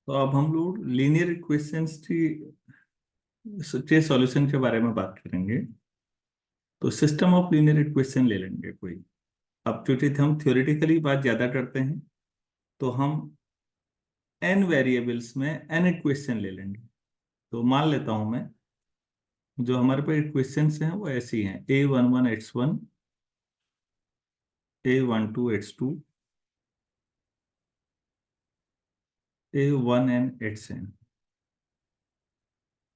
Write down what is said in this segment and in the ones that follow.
तो अब हम लोग लीनियर इक्वेशंस के सॉल्यूशन के बारे में बात करेंगे। तो सिस्टम ऑफ लीनियर इक्वेशन ले लेंगे कोई। अब क्योंकि हम थ्योरेटिकली बात ज्यादा करते हैं, तो हम n वेरिएबल्स में n इक्वेशन ले लेंगे। तो मान लेता हूं मैं, जो हमारे पास इक्वेशंस हैं वो ऐसी हैं: a11x1, a12x2, a1nxn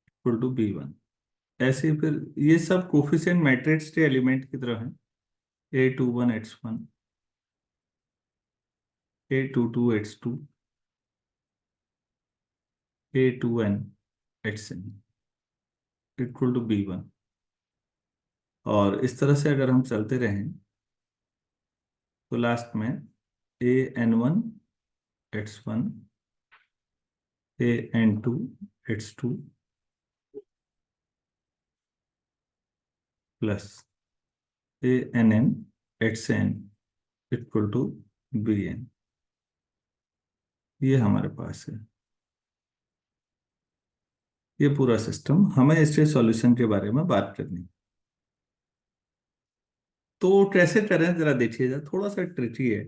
equal to b1। ऐसे ही फिर ये सब कोफिशिएंट मैट्रिक्स के एलिमेंट की तरह हैं: a21x1, a22x2, a2nxn equal to b1। और इस तरह से अगर हम चलते रहें तो लास्ट में an1x1, an2x2 plus annxn equal to bn। ये हमारे पास है ये पूरा सिस्टम। हमें इसके सॉल्यूशन के बारे में बात करनी। तो कैसे करें जरा देखिएगा, थोड़ा सा ट्रिकी है।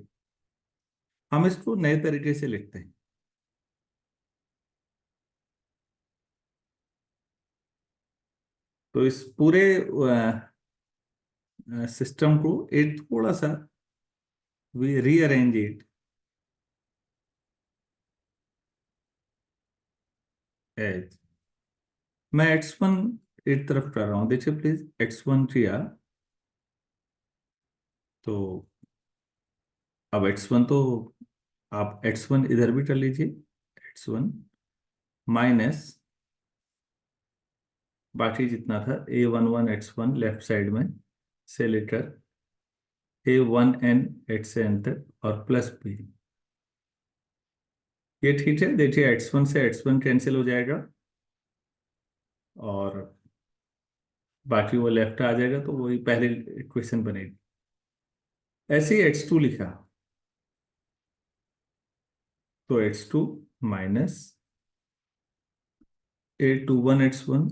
हम इसको नए तरीके से लिखते हैं। तो इस पूरे सिस्टम को एक थोड़ा सा वी रीअरेंज इट एज। मैं x1 एक तरफ कर रहा हूं, देखिए प्लीज। x1 किया तो अब x1 तो आप x1 इधर भी कर लीजिए। x1 माइनस बाकी जितना था a11x1 लेफ्ट साइड में से लेकर a1nxn तक और प्लस b। ये ठीक है। देखिए x1 से x1 कैंसिल हो जाएगा और बाकी वो लेफ्ट आ जाएगा, तो वही पहले इक्वेशन बनेगी। ऐसे ही x2 लिखा तो x2 माइनस a21x1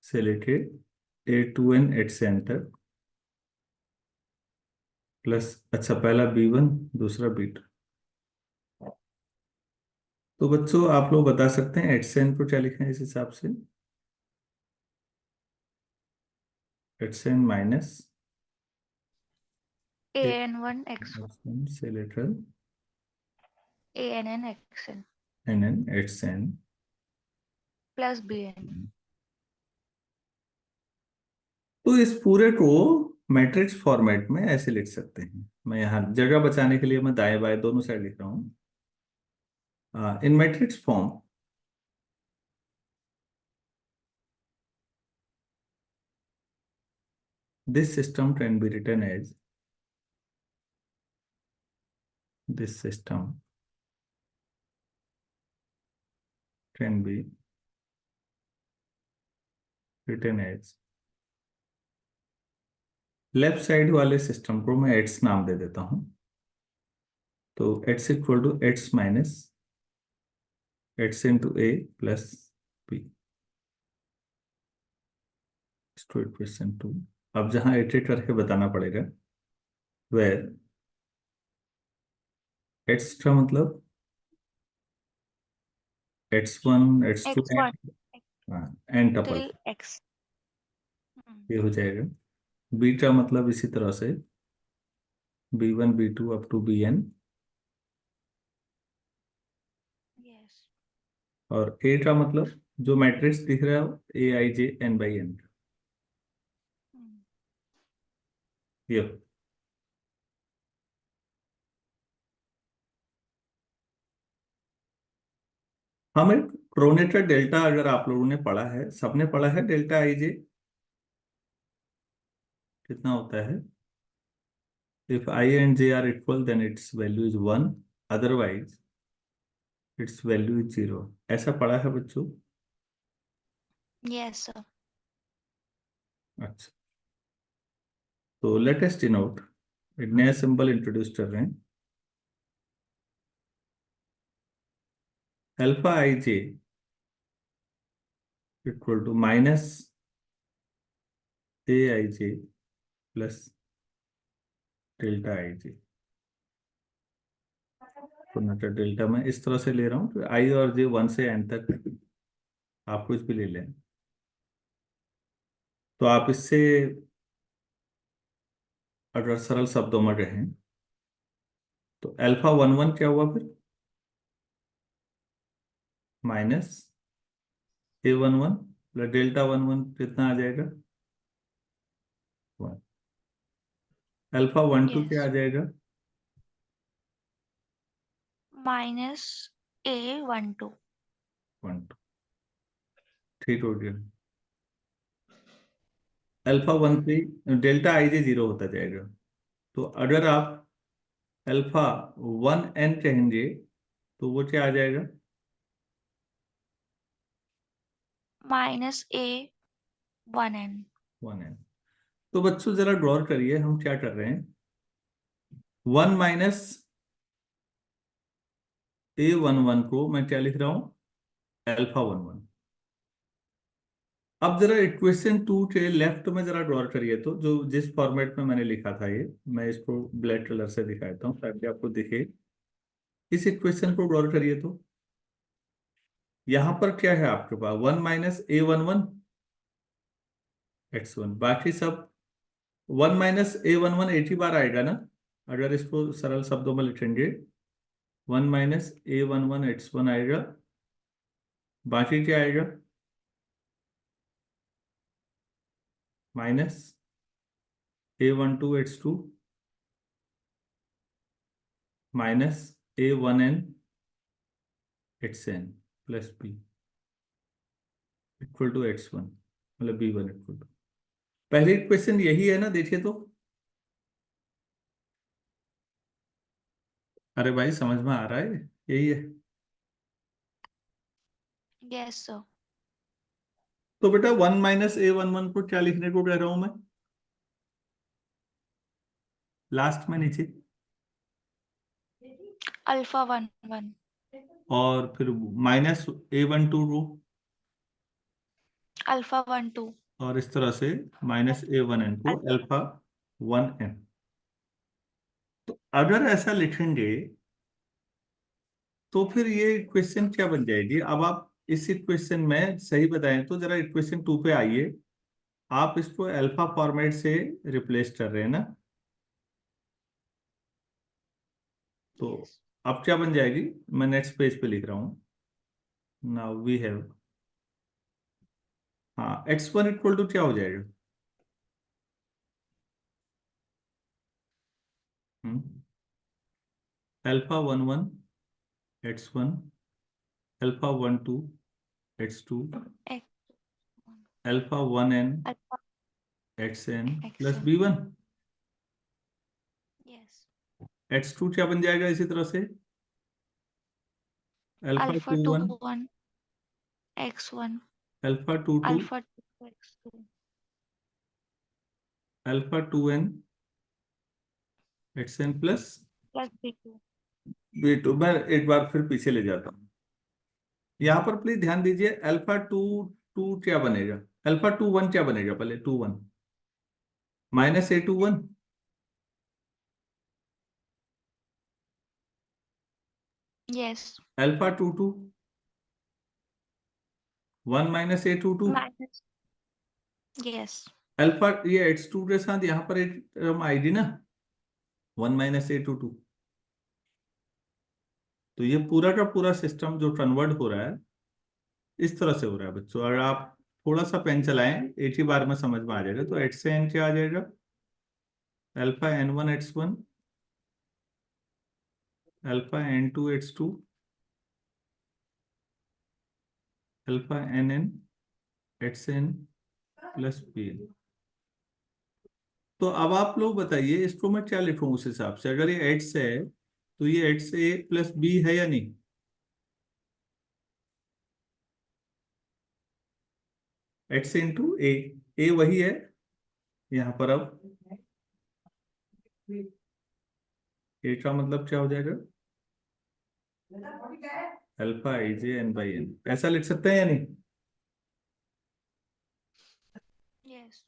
से लेके a2nxn तक प्लस, अच्छा पहला b1 दूसरा b2। तो बच्चों आप लोग बता सकते हैं xn को क्या लिखें इस हिसाब से? xn माइनस AN1X1 xn से लेकर ANNXN nnxn plus BN। तो इस पूरे को मैट्रिक्स फॉर्मेट में ऐसे लिख सकते हैं। मैं यहाँ जगह बचाने के लिए मैं दाएं बाएं दोनों साइड लिख रहा हूँ। In matrix form this system can be written as this system can be written as left side वाले सिस्टम को मैं x नाम दे देता हूं। तो x equal to x minus x into a plus b to equation 2। अब जहां इटरेट करके बताना पड़ेगा, वेर x का मतलब x1 x2 X1 N tuple, till X। ये हो जाएगा। b का मतलब इसी तरह से b1 b2 up to bn। Yes। और a का मतलब जो मैट्रिक्स दिख रहा है a i j n by n, ये। हमें क्रोनेटर डेल्टा अगर आप लोगों ने पढ़ा है, सबने पढ़ा है, डेल्टा आई जे कितना होता है? If I and J are equal then its value is 1, otherwise its value is 0। ऐसा पढ़ा है बच्चों? Yes sir। अच्छा, तो लेटेस्ट डिनोट एक नया सिंबल इंट्रोड्यूस कर रहे हैं। Alpha I j equal to minus a i j plus delta i j. तो मतलब डेल्टा मैं इस तरह से ले रहा हूँ, तो आई और जे 1 से n तक आप कुछ भी ले लें। तो आप इससे अगर सरल शब्दों में कहें तो अल्फा 1 1 क्या हुआ फिर, माइनस A11 प्लस डेल्टा 1 1 कितना आ जाएगा, 1। अल्फा 1 2 क्या आ Yes. जाएगा, Minus A12. 1 2। ठीक हो गया। अल्फा 1 3 डेल्टा आई जे 0 होता जाएगा। तो अगर आप अल्फा 1 n कहेंगे तो वो क्या आ जाएगा, Minus A1n. 1 n। तो बच्चों जरा गौर करिए हम क्या कर रहे हैं, 1 माइनस A11 को मैं क्या लिख रहा हूं, अल्फा 1 1। अब जरा इक्वेशन 2 के लेफ्ट में जरा गौर करिए, तो जो जिस फॉर्मेट में मैंने लिखा था ये, मैं इसको ब्लैक कलर से दिखाता हूँ ताकि आपको दिखे। इस इक्वेशन को गौर करिए तो यहाँ पर क्या है आपके पास, 1 - A11 x1, बाकी सब 1 - A11 80 बार आएगा ना। अगर इसको सरल शब्दों में लिखेंगे 1 - A11 x1 आएगा, बाकी क्या आएगा, minus A12 x2 minus A1n xn plus b equal to x1, मतलब b1 इक्वल टू, पहली इक्वेशन यही है ना, देखिए तो। अरे भाई समझ में आ रहा है, यही है। Yes, sir. तो बेटा 1 - A11 को क्या लिखने को कह रहा हूं मैं, लास्ट में नीचे, Alpha 1 1. और फिर -A12 को, Alpha 1 2. और इस तरह से -A1n को Alpha. Alpha 1n। तो अगर ऐसा लिखेंगे तो फिर ये इक्वेशन क्या बन जाएगी, अब आप इस इक्वेशन में सही बताएं तो जरा इक्वेशन 2 पे आइए। आप इसको अल्फा फॉर्मेट से रिप्लेस कर रहे हैं ना, तो Yes. अब क्या बन जाएगी, मैं नेक्स्ट पेज पे लिख रहा हूँ। नाउ वी हैव, हाँ x1 इक्वल टू क्या हो जाएगा, alpha 1 1 x1, alpha 1 2 x2, X. Alpha 1n Alpha xn plus xn. b1। Yes. x2 क्या बन जाएगा इसी तरह से, alpha Alpha two 2 one 1 x1. Alpha 2 2 Alpha 2 x2. Alpha 2n xn plus Plus B2. b2। मैं एक बार फिर पीछे ले जाता हूँ, यहाँ पर प्लीज ध्यान दीजिए, अल्फा 2 2 क्या बनेगा, अल्फा 2 1 क्या बनेगा, पहले 2 1 -A21, Yes. Alpha 2 2 1 - A22, Minus. Yes. Alpha ये x2 के साथ यहाँ पर एक टर्म आएगी ना, 1 - A22। तो ये पूरा का पूरा सिस्टम जो कन्वर्ट हो रहा है इस तरह से हो रहा है बच्चों। अगर आप थोड़ा सा पेन चलाएं एक ही बार में समझ में आ जाएगा। तो x से n क्या आ जाएगा, alpha n1 x1, alpha n2 x2, alpha nn xn plus pn। तो अब आप लोग बताइए इसको मैं क्या लिखूं उस हिसाब से, अगर ये x है तो ये x a प्लस b है या नहीं, x इंटू a वही है यहाँ पर। अब a का मतलब क्या हो जाएगा, alpha I J N by N, ऐसा लिख सकते हैं या नहीं? Yes.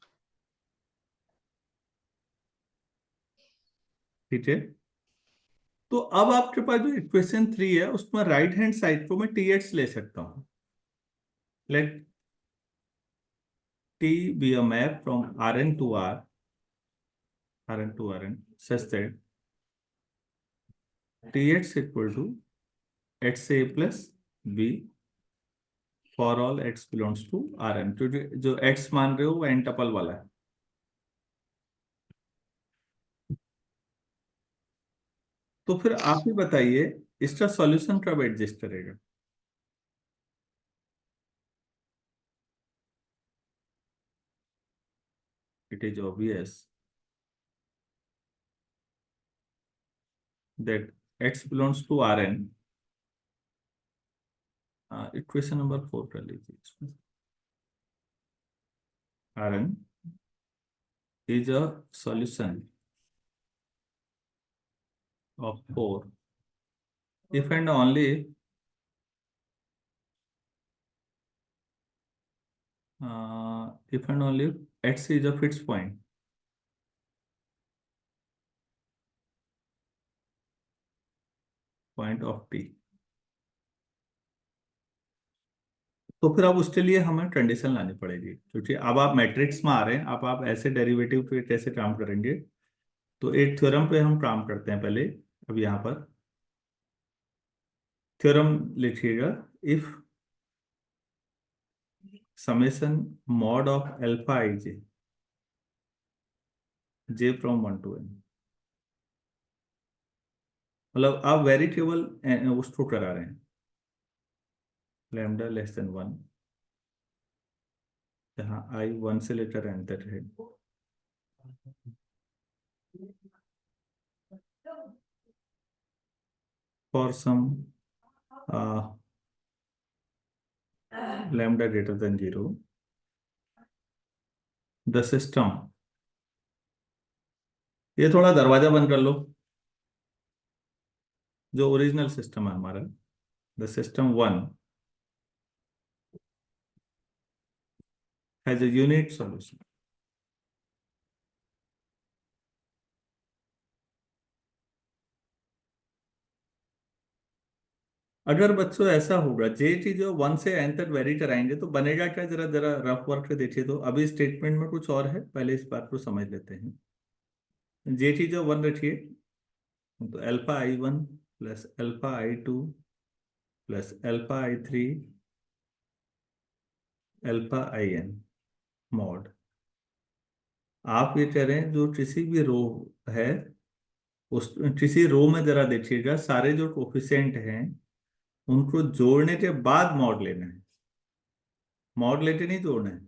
ठीक है, तो अब आपके पास जो इक्वेशन 3 है उसमें राइट हैंड साइड को मैं टी एच ले सकता हूँ। Let T be a map from R N to R N such that T H equal to H A plus B for all X belongs to R N. जो X मान रहे हो वो N tuple वाला है। तो फिर आप ही बताइए इसका सॉल्यूशन कब एडजस्ट करेगा? It is obvious that X belongs to R N. Equation number 4 कर लीजिए इसमें। R N is a solution of 4 if and only if and only if x is a fixed point of t। तो फिर अब उसके लिए हमें condition लानी पड़ेगी, क्योंकि अब आप मैट्रिक्स में आ रहे हैं। अब आप ऐसे डेरिवेटिव पे कैसे काम करेंगे? तो एक थ्योरम पे हम काम करते हैं पहले। अब यहाँ पर थ्योरम लिखिएगा। If summation mod of alpha I j J from 1 to n, मतलब आप वेरिएबल उसको करा रहे हैं लैम्डा लेस देन 1, जहाँ आई 1 से लेकर n तक है। for some lambda greater than 0, the system, ये थोड़ा दरवाजा बंद कर लो। जो ओरिजिनल सिस्टम है हमारा, the system 1 has a unit solution. अगर बच्चों ऐसा होगा जे चीज जो 1 से n तक वेरी कराएंगे तो बनेगा क्या? जरा जरा रफ वर्क देखिए। तो अभी स्टेटमेंट में कुछ और है, पहले इस बात को समझ लेते हैं। जे चीज जो 1 रखिए, तो alpha I 1 plus alpha I 2 plus alpha I 3 alpha I N mod. आप ये कह रहे हैं जो किसी भी रो है उस किसी रो में जरा देखिएगा, सारे जो कोफिशिएंट हैं उनको जोड़ने के बाद मॉड लेना है। मॉड लेके नहीं जोड़ना है,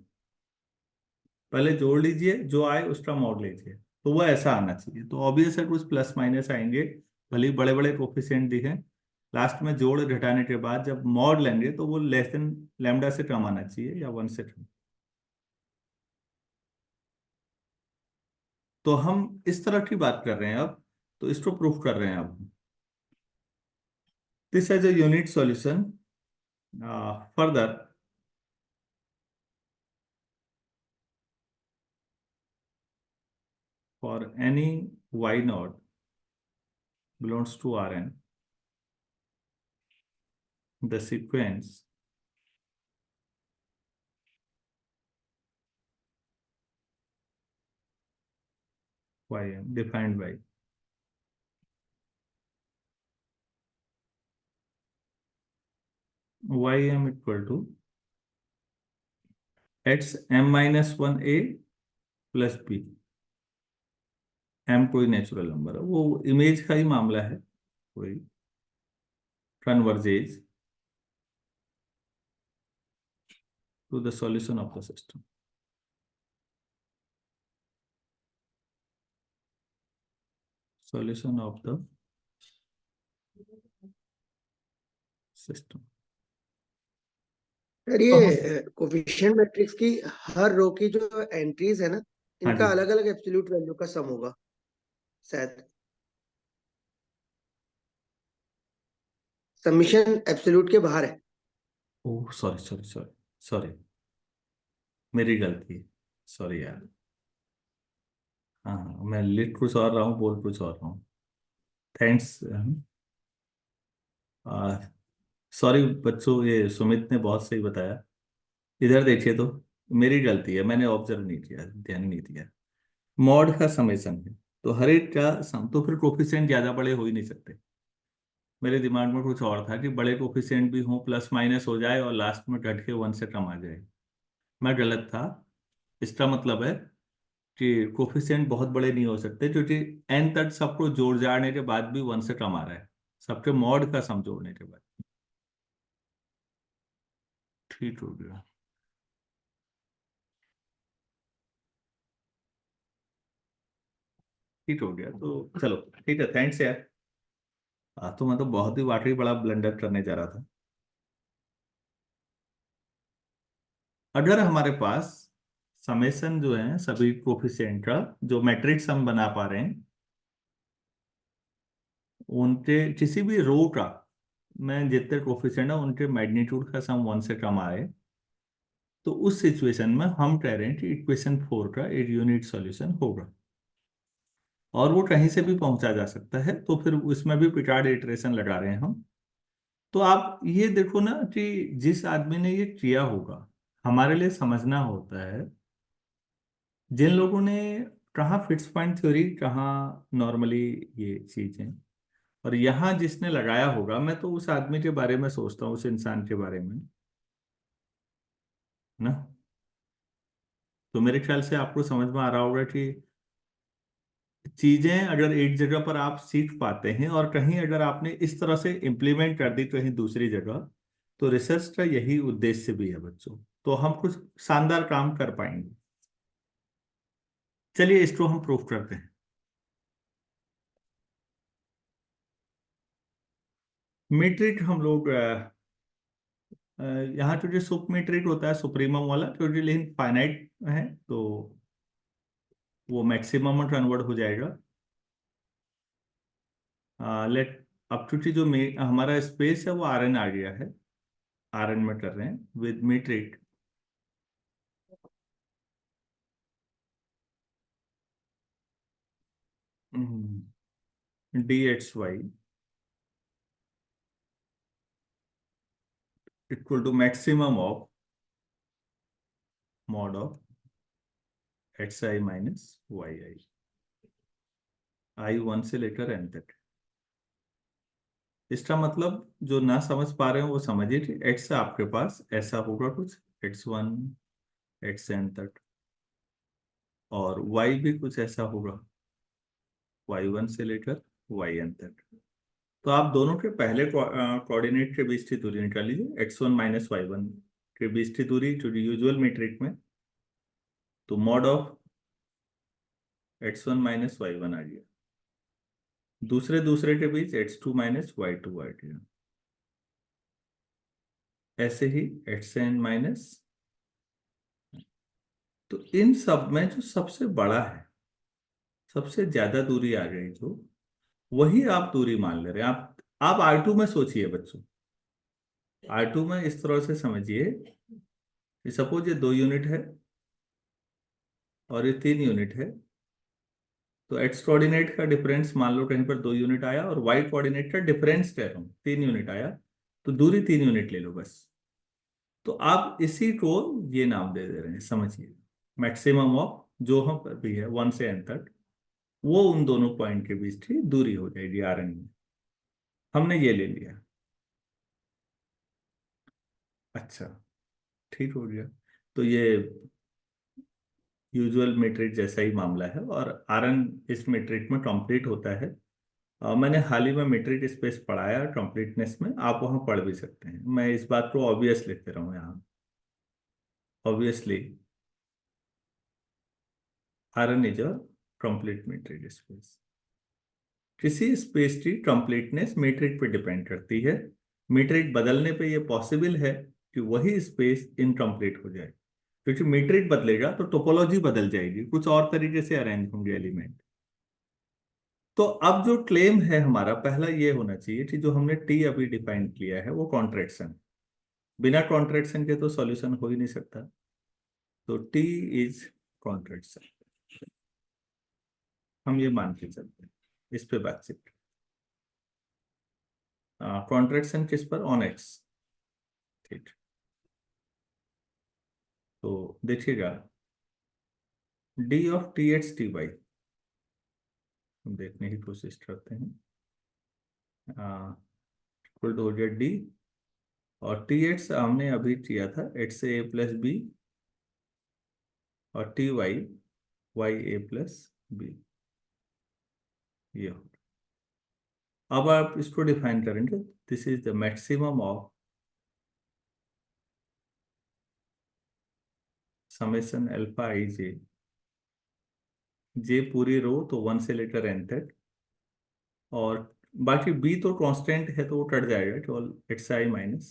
पहले जोड़ लीजिए, जो आए उसका मॉड लीजिए। तो वो ऐसा आना चाहिए। तो ऑब्वियस है कुछ प्लस माइनस आएंगे, भले ही बड़े बड़े कोफिशिएंट दिखे। लास्ट में जोड़ घटाने के बाद जब मॉड लेंगे तो वो लेस देन लैम्डा से कम आना चाहिए या 1 से कम। तो हम इस तरह की बात कर रहे हैं अब। तो इसको प्रूफ कर रहे हैं अब। This has a unit solution further for any y naught belongs to Rn, the sequence ym defined by ym equal to x m minus 1 a plus b। m कोई नेचुरल नंबर है, वो image का ही मामला है, कोई converges to the solution of the system. Solution of the system. Sir तो हम, ये कोफिशिएंट मैट्रिक्स की हर रो की जो एंट्रीज है ना, हाँ इनका जी, अलग अलग एब्सोल्यूट वैल्यू का सम होगा शायद। समीशन एब्सोल्यूट के बाहर है। Oh sorry sorry sorry sorry, मेरी गलती, सॉरी यार। हाँ हाँ, मैं लिख कुछ और रहा हूँ, बोल कुछ और रहा हूँ। थैंक्स। सॉरी बच्चों, ये सुमित ने बहुत सही बताया। इधर देखिए तो, मेरी गलती है, मैंने ऑब्जर्व नहीं किया, ध्यान नहीं दिया। मॉड का समेसन है, तो हर एक का सम, तो फिर कोफिशिएंट ज्यादा बड़े हो ही नहीं सकते। मेरे दिमाग में कुछ और था कि बड़े कोफिशिएंट भी हों, प्लस माइनस हो जाए और लास्ट में घट के 1 से कम आ जाए। मैं गलत था। इसका मतलब है कि कोफिशिएंट बहुत बड़े नहीं हो सकते, क्योंकि एन तक सबको जोड़ जाने के बाद भी 1 से कम आ रहा है, सबके मॉड का सम जोड़ने के बाद। ठीक हो गया। ठीक हो गया, तो चलो ठीक है, थैंक्स यार। तो मैं तो बहुत ही वाकई बड़ा ब्लंडर करने जा रहा था। अगर हमारे पास समेसन जो है सभी कोफिशिएंट का, जो मैट्रिक्स हम बना पा रहे हैं, उनके किसी भी रो का में जितने कोफिशिएंट है उनके मैग्नीट्यूड का सम 1 से कम आए, तो उस सिचुएशन में हम कह रहे हैं कि इक्वेशन 4 का एक यूनिट सॉल्यूशन होगा। और वो कहीं से भी पहुंचा जा सकता है, तो फिर उसमें भी पिकार्ड इटरेशन लगा रहे हैं हम। तो आप ये देखो ना कि जिस आदमी ने ये किया होगा, हमारे लिए समझना होता है जिन लोगों ने, कहाँ फिक्स पॉइंट थ्योरी, कहाँ नॉर्मली ये चीजें, और यहाँ जिसने लगाया होगा, मैं तो उस आदमी के बारे में सोचता हूँ, उस इंसान के बारे में ना। तो मेरे ख्याल से आपको समझ में आ रहा होगा कि चीजें अगर एक जगह पर आप सीख पाते हैं और कहीं अगर आपने इस तरह से इम्प्लीमेंट कर दी कहीं दूसरी जगह, तो रिसर्च का यही उद्देश्य भी है बच्चों। तो हम कुछ शानदार काम कर पाएंगे। चलिए इसको हम प्रूफ करते हैं। मीट्रिक हम लोग यहाँ जो सुप मीट्रिक होता है सुप्रीमम वाला, क्योंकि लेकिन फाइनाइट है, तो वो मैक्सिमम में कन्वर्ट हो जाएगा। लेट अब चूंकि जो हमारा स्पेस है वो आर एन आ गया है, आर एन में कर रहे हैं with metric. D x y equal to maximum of mod of x i minus y i, i 1 से लेकर एन तक। इसका मतलब जो ना समझ पा रहे हो वो समझिए कि एक्स आपके पास ऐसा होगा कुछ, x1 xn तक, और y भी कुछ ऐसा होगा, y1 से लेकर yn तक। तो आप दोनों के पहले कोऑर्डिनेट के बीच की दूरी निकाल लीजिए, x1 माइनस y1 के बीच की दूरी जो यूजुअल मीट्रिक में, तो mod of x1 minus y1 आ गया, दूसरे दूसरे के बीच x2 माइनस y2 आ गया, ऐसे ही xn माइनस। तो इन सब में जो सबसे बड़ा है, सबसे ज्यादा दूरी आ गई जो, वही आप दूरी मान ले रहे हैं। आप R2 में सोचिए बच्चों, R2 में इस तरह से समझिए कि सपोज ये 2 यूनिट है और ये 3 यूनिट है, तो एक्स कोऑर्डिनेट का डिफरेंस मान लो कहीं पर 2 यूनिट आया, और वाई कोऑर्डिनेट का डिफरेंस कह रहा हूँ 3 यूनिट आया, तो दूरी 3 यूनिट ले लो बस। तो आप इसी को ये नाम दे दे रहे हैं, समझिए मैक्सिमम ऑफ जो हम भी है 1 से n तक, वो उन दोनों पॉइंट के बीच की दूरी हो जाएगी आर एन में। हमने ये ले लिया। अच्छा, ठीक हो गया। तो ये यूजुअल मैट्रिक जैसा ही मामला है, और आरएन इस मैट्रिक में कंप्लीट होता है। मैंने हाल ही में मैट्रिक स्पेस पढ़ाया कंप्लीटनेस में, आप वहाँ पढ़ भी सकते हैं। मैं इस बात को ऑब्वियस लिख रहा हूँ यहाँ, obviously RN is a complete metric space. किसी स्पेस की कंप्लीटनेस मैट्रिक पे डिपेंड करती है। मैट्रिक बदलने पे ये पॉसिबल है कि वही स्पेस इनकम्प्लीट हो जाए, क्योंकि मैट्रिक बदलेगा तो टोपोलॉजी बदल जाएगी, कुछ और तरीके से अरेंज होंगे एलिमेंट। तो अब जो क्लेम है हमारा पहला ये होना चाहिए कि जो हमने टी अभी डिफाइन किया है वो कॉन्ट्रैक्शन, बिना कॉन्ट्रैक्शन के तो सॉल्यूशन हो ही नहीं सकता। तो टी इज कॉन्ट्रैक्शन, हम ये मान के चलते हैं, इस पे बातचीत। कॉन्ट्रैक्शन किस पर? On X. ठीक, तो देखिएगा D of T X T Y हम देखने की कोशिश करते हैं। इक्वल टू हो गया डी, और टी एक्स हमने अभी किया था एक्स ए प्लस बी, और t y y a plus b, ये हो। अब आप इसको डिफाइन करेंगे, this is the maximum of summation alpha I j, j पूरी रो तो 1 से लेकर n तक, और बाकी b तो कांस्टेंट है तो वो कट जाएगा, केवल एक्स आई माइनस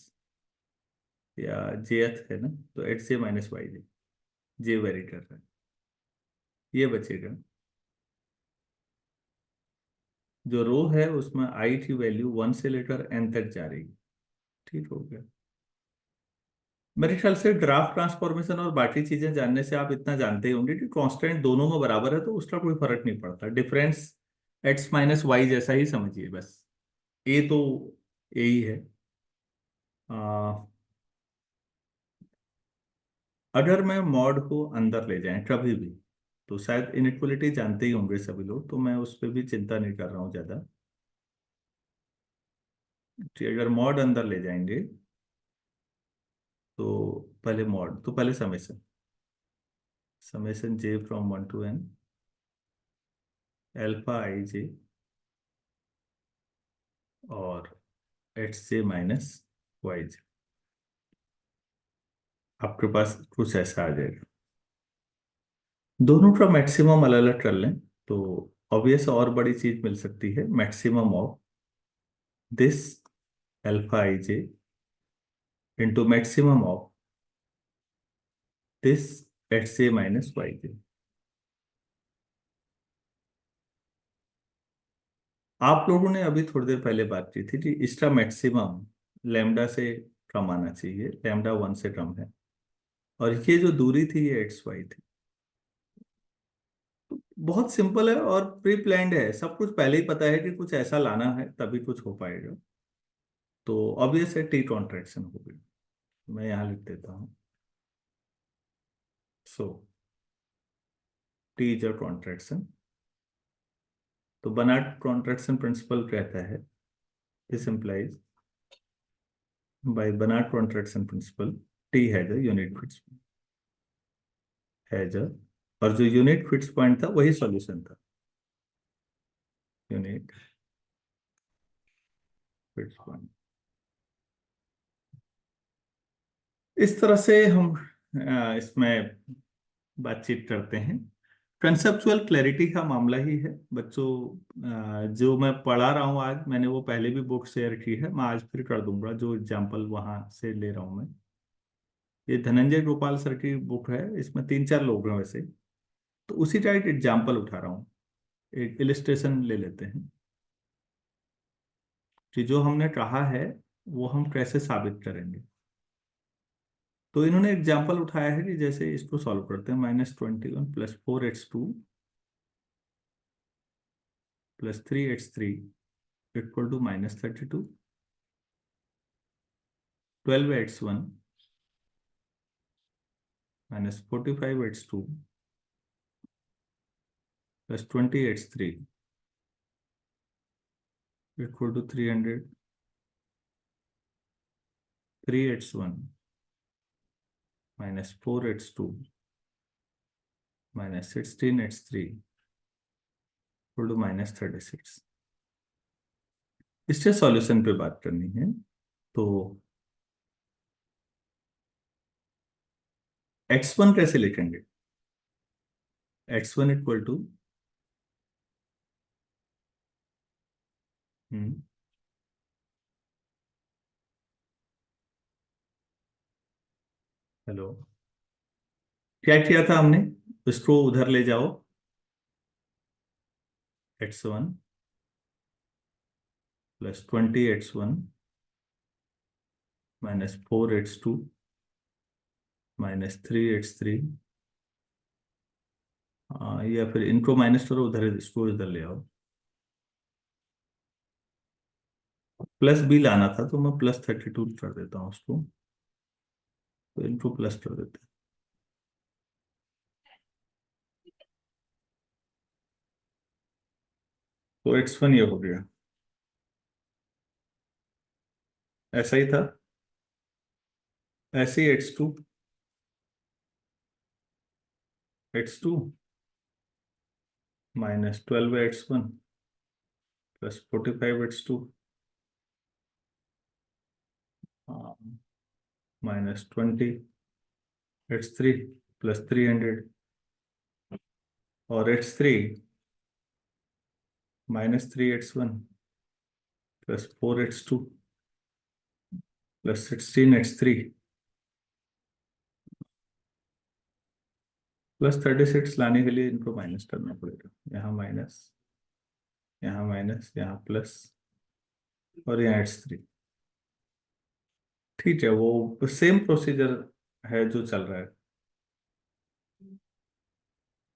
या जेथ है ना, तो एक्स जे माइनस वाई जे, जे वेरी कर रहा है, ये बचेगा। जो रो है उसमें आई की वैल्यू 1 से लेकर n तक जा रही है। ठीक हो गया। मेरे ख्याल से ग्राफ ट्रांसफॉर्मेशन और बाकी चीजें जानने से आप इतना जानते ही होंगे कि कांस्टेंट दोनों में बराबर है तो उसका कोई फर्क नहीं पड़ता, डिफरेंस एक्स माइनस वाई जैसा ही समझिए बस। ए तो ए ही है। आ, अगर मैं मॉड को अंदर ले जाएं कभी भी, तो शायद इनइक्वलिटी जानते ही होंगे सभी लोग, तो मैं उस पर भी चिंता नहीं कर रहा हूँ ज्यादा। कि अगर मॉड अंदर ले जाएंगे तो पहले मॉड, तो पहले summation, summation j from 1 to n alpha I j और x j minus y j, आपके पास कुछ ऐसा आ जाएगा। दोनों का मैक्सिमम अलग अलग कर लें तो ऑब्वियस और बड़ी चीज मिल सकती है, maximum of this alpha I j into maximum of this x j minus y j. आप लोगों ने अभी थोड़ी देर पहले बात की थी कि इसका मैक्सिमम लैम्डा से कम आना चाहिए, लैम्डा 1 से कम है, और ये जो दूरी थी ये एक्स वाई थी। बहुत सिंपल है और प्री प्लान्ड है, सब कुछ पहले ही पता है कि कुछ ऐसा लाना है तभी कुछ हो पाएगा। तो ऑब्वियस है टी कॉन्ट्रैक्शन होगी, मैं यहाँ लिख देता हूँ। So T is a contraction. तो बनार्ड कॉन्ट्रैक्शन प्रिंसिपल कहता है, this implies by Banach contraction principle T has a unit fix, has a, और जो यूनिट फिक्स पॉइंट था वही सॉल्यूशन था, यूनिट फिक्स पॉइंट। इस तरह से हम इसमें बातचीत करते हैं। कंसेप्चुअल क्लैरिटी का मामला ही है बच्चों। जो मैं पढ़ा रहा हूँ आज, मैंने वो पहले भी बुक शेयर की है, मैं आज फिर कर दूंगा जो एग्जाम्पल वहां से ले रहा हूँ मैं। ये धनंजय गोपाल सर की बुक है, इसमें 3-4 लोग हैं वैसे, तो उसी का एक एग्जाम्पल उठा रहा हूँ, एक इलिस्ट्रेशन ले लेते हैं कि जो हमने कहा है वो हम कैसे साबित करेंगे। तो इन्होंने एग्जाम्पल उठाया है कि जैसे इसको सॉल्व करते हैं, -21 plus 4x2 plus 3x3 equal to -32, 12x1 minus 45x2 plus 20x3 equal to 300, 3x1 minus 4x2 minus 16x3 equal to -36। इसके सॉल्यूशन पे बात करनी है। तो x1 कैसे लिखेंगे? x1 इक्वल टू, हेलो, क्या किया था हमने? इसको उधर ले जाओ, x1 plus 20x1 minus 4x2 minus 3x3, या फिर इनको माइनस करो, उधर इसको इधर ले आओ। प्लस बी लाना था तो मैं प्लस 32 कर देता हूँ उसको, तो इनको प्लस कर देते हैं। तो x1 ये हो गया, ऐसा ही था। ऐसे ही x2 minus 12x1 plus 45x2 minus 20x3 plus 300, और x3 minus 3x1 plus 4x2 plus 16x3 plus 36 लाने के लिए इनको माइनस करना पड़ेगा। यहाँ माइनस, यहाँ माइनस, यहाँ प्लस, और यहाँ x3। ठीक है, वो सेम प्रोसीजर है जो चल रहा है,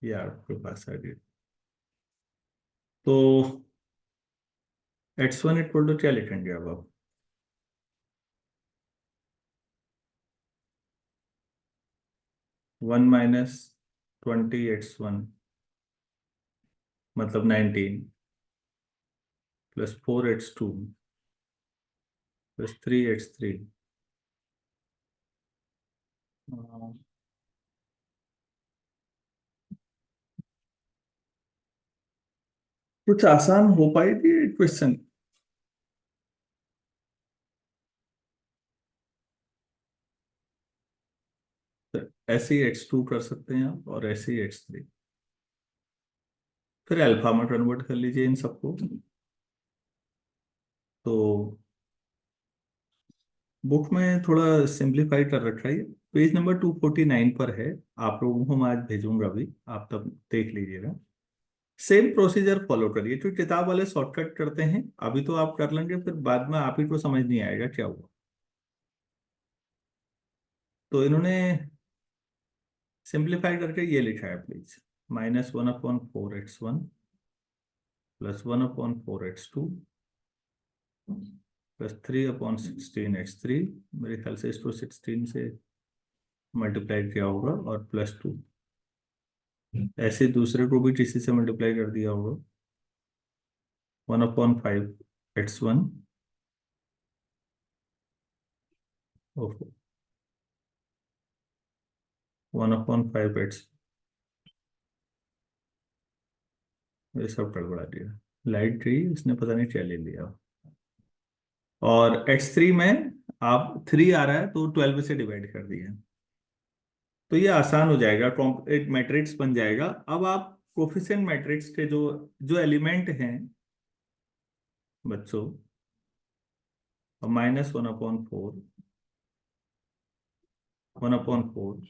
ये आपके पास आ गया। तो x1 इक्वल टू क्या लिखेंगे अब आप? 1 माइनस 20x1 मतलब 19 प्लस 4x2 प्लस 3x3, कुछ आसान हो पाएगी क्वेश्चन? ऐसे ही x2 कर सकते हैं आप, और ऐसे ही x3, फिर अल्फा में कन्वर्ट कर लीजिए इन सबको। तो बुक में थोड़ा सिंप्लीफाई कर रखा है, पेज नंबर 249 पर है। आप लोगों को मैं आज भेजूंगा अभी, आप तब देख लीजिएगा। सेम प्रोसीजर फॉलो करिए, जो किताब वाले शॉर्टकट करते हैं अभी तो आप कर लेंगे, फिर बाद में आप ही को समझ नहीं आएगा क्या हुआ। तो इन्होंने सिंप्लीफाई करके ये लिखा है, please, -1/4x1 plus 1/4x2 plus 3/16x3। मेरे ख्याल से इसको 16 से मल्टीप्लाई किया होगा, और प्लस 2, ऐसे दूसरे को भी किसी से मल्टीप्लाई कर दिया होगा। 1/5x1, ओहो, 1/5x, ये सब गड़बड़ा दिया। लाइट गई, इसने पता नहीं क्या ले लिया। और x3 में आप 3 आ रहा है तो 12 से डिवाइड कर दिया, तो ये आसान हो जाएगा, एक मैट्रिक्स बन जाएगा। अब आप कोफिशिएंट मैट्रिक्स के जो जो एलिमेंट हैं बच्चों, -1/4, 1/4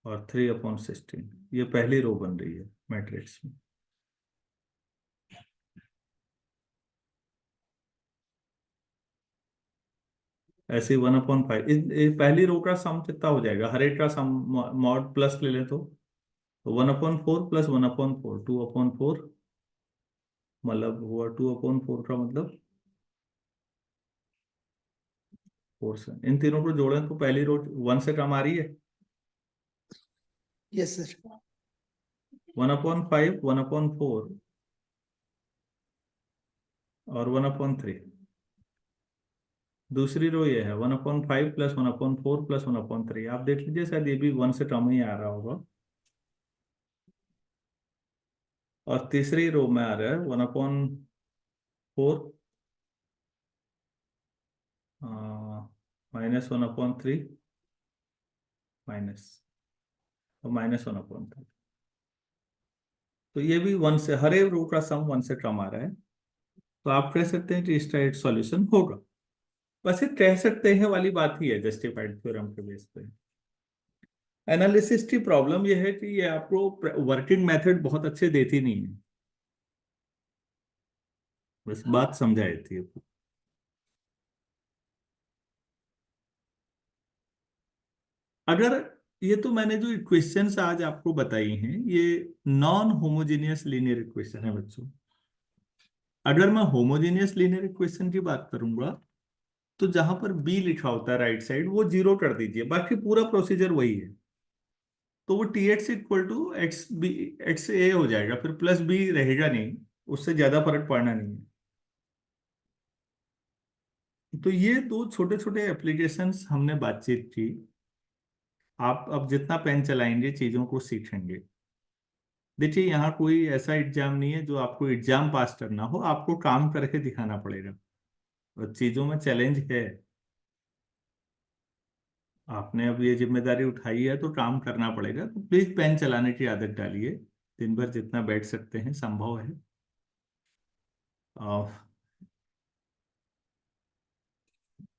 और 3/16, ये पहली रो बन रही है मैट्रिक्स में। ऐसे 1/5, पहली रो का सम कितना हो जाएगा, हर एक का सम मॉड प्लस ले लें तो 1/4 प्लस 1/4 2/4, मतलब हुआ 2/4 का मतलब 4 से। इन तीनों को जोड़ें तो पहली रो 1 से कम आ रही है। Yes sir. 1/5, 1/4 और 1/3। दूसरी रो ये है 1/5 प्लस 1/4 प्लस 1/3। आप देख लीजिए, शायद ये भी 1 से कम ही आ रहा होगा। और तीसरी रो में आ रहा है 1/4 -1/3 माइनस, और -1/3। तो ये भी 1 से, हर एक रो का सम 1 से कम आ रहा है, तो आप कह सकते हैं कि इसका एक सॉल्यूशन होगा। बस ये कह सकते हैं वाली बात ही है जस्टिफाइड थ्योरम के बेस पे। एनालिसिस की प्रॉब्लम यह है कि ये आपको वर्किंग मेथड बहुत अच्छे देती नहीं है। बस बात समझाई थी। अगर ये तो मैंने जो इक्वेशंस आज आपको बताई हैं ये नॉन होमोजेनियस लीनियर इक्वेशन है बच्चों। अगर मैं होमोजेनियस लीनियर इक्वेशन की बात करूंगा तो जहां पर बी लिखा होता है राइट साइड वो जीरो कर दीजिए, बाकी पूरा प्रोसीजर वही है। तो वो t x equal to x b x a हो जाएगा, फिर प्लस बी रहेगा नहीं, उससे ज्यादा फर्क पड़ना नहीं है। तो ये दो छोटे छोटे एप्लीकेशंस हमने बातचीत की। आप अब जितना पेन चलाएंगे चीजों को सीखेंगे। देखिए यहाँ कोई ऐसा एग्जाम नहीं है जो आपको एग्जाम पास करना हो, आपको काम करके दिखाना पड़ेगा और चीजों में चैलेंज है। आपने अब ये जिम्मेदारी उठाई है तो काम करना पड़ेगा, तो प्लीज पेन चलाने की आदत डालिए। दिन भर जितना बैठ सकते हैं संभव है।